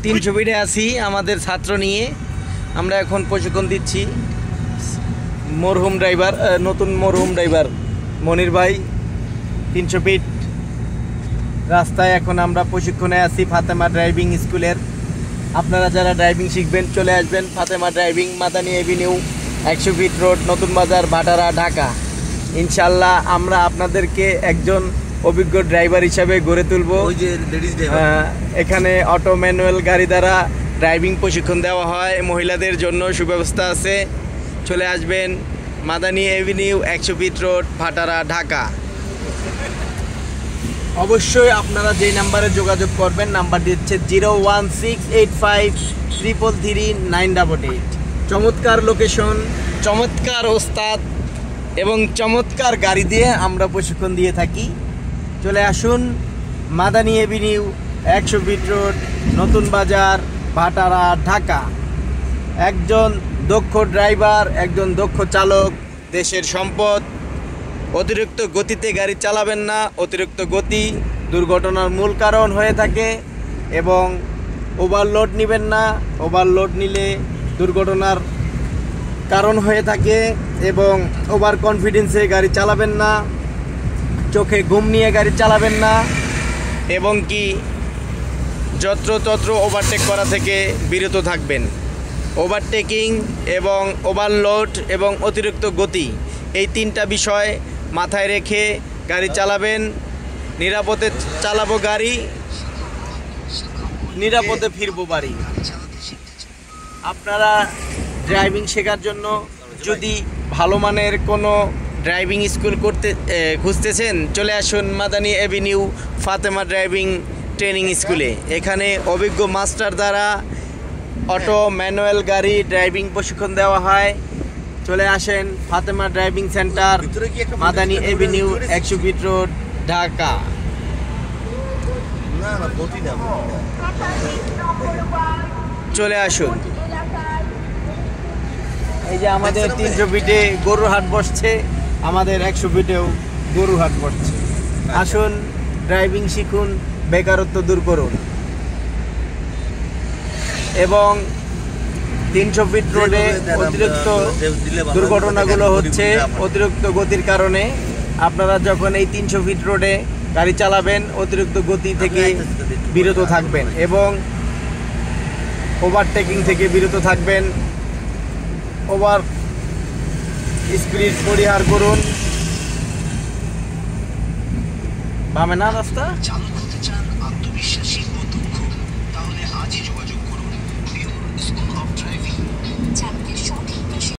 300 ফিটে আছি আমাদের ছাত্র নিয়ে। আমরা এখন প্রশিক্ষণ দিচ্ছি। মরহুম ড্রাইভার, নতুন মরহুম ড্রাইভার মনির ভাই 300 ফিট রাস্তায় এখন আমরা প্রশিক্ষণে আছি ফাতেমা ড্রাইভিং স্কুলের। আপনারা যারা ড্রাইভিং শিখবেন চলে আসবেন Fatema driving, Madani Avenue, 100 fit road, নতুন বাজার, ভাটারা, ঢাকা। ইনশাল্লাহ আমরা আপনাদেরকে একজন অভিজ্ঞ ড্রাইভার হিসাবে গড়ে তুলব। এখানে অটো ম্যানুয়াল গাড়ি দ্বারা ড্রাইভিং প্রশিক্ষণ দেওয়া হয়। মহিলাদের জন্য সুব্যবস্থা আছে। চলে আসবেন মাদানী এভিনিউ, 100 ফিট রোড, ভাটারা, ঢাকা। অবশ্যই আপনারা যেই নাম্বারে যোগাযোগ করবেন, নাম্বারটি হচ্ছে 01685333988। চমৎকার লোকেশন, চমৎকার ওস্তাদ এবং চমৎকার গাড়ি দিয়ে আমরা প্রশিক্ষণ দিয়ে থাকি। চলে আসুন মাদানী এভিনিউ, 100 ফিট রোড, নতুন বাজার, ভাটারা, ঢাকা। একজন দক্ষ ড্রাইভার, একজন দক্ষ চালক দেশের সম্পদ। অতিরিক্ত গতিতে গাড়ি চালাবেন না। অতিরিক্ত গতি দুর্ঘটনার মূল কারণ হয়ে থাকে। এবং ওভারলোড নেবেন না। ওভারলোড নিলে দুর্ঘটনার কারণ হয়ে থাকে। এবং ওভার কনফিডেন্সে গাড়ি চালাবেন না। চোখে ঘুম নিয়ে গাড়ি চালাবেন না। এবং কি যত্রতত্র ওভারটেক করা থেকে বিরত থাকবেন। ওভারটেকিং এবং ওভারলোড এবং অতিরিক্ত গতি, এই 3টা বিষয় মাথায় রেখে গাড়ি চালাবেন। নিরাপদে চালাবো গাড়ি, নিরাপদে ফিরবো বাড়ি। আপনারা ড্রাইভিং শেখার জন্য যদি ভালো মানের কোনো ড্রাইভিং স্কুল খুঁজতেছেন, চলে আসুন Madani Avenue Fatema driving training স্কুলে। এখানে অভিজ্ঞ মাস্টার দ্বারা অটো ম্যানুয়াল গাড়ি ড্রাইভিং প্রশিক্ষণ দেওয়া হয়। চলে আসেন Fatema driving centre, Madani Avenue, 100 fit road, Dhaka. চলে আসুন। এই যে আমাদের 300 ফিটে গরুর হাট বসছে, আমাদের 100 ফিটেও গরুর হাট বসছে। আসুন ড্রাইভিং শিখুন, বেকারত্ব দূর করুন। এবং 300 ফিট রোডে অতিরিক্ত দুর্ঘটনাগুলো হচ্ছে অতিরিক্ত গতির কারণে। আপনারা যখন এই 300 ফিট রোডে গাড়ি চালাবেন, অতিরিক্ত গতি থেকে বিরত থাকবেন এবং ওভারটেকিং থেকে বিরত থাকবেন। ওভার স্পিড পরিহার করুন। বামে না রাস্তা। আত্মবিশ্বাসী ও দক্ষ, তাহলে আজই যোগাযোগ করুন স্কুল অফ ড্রাইভিং।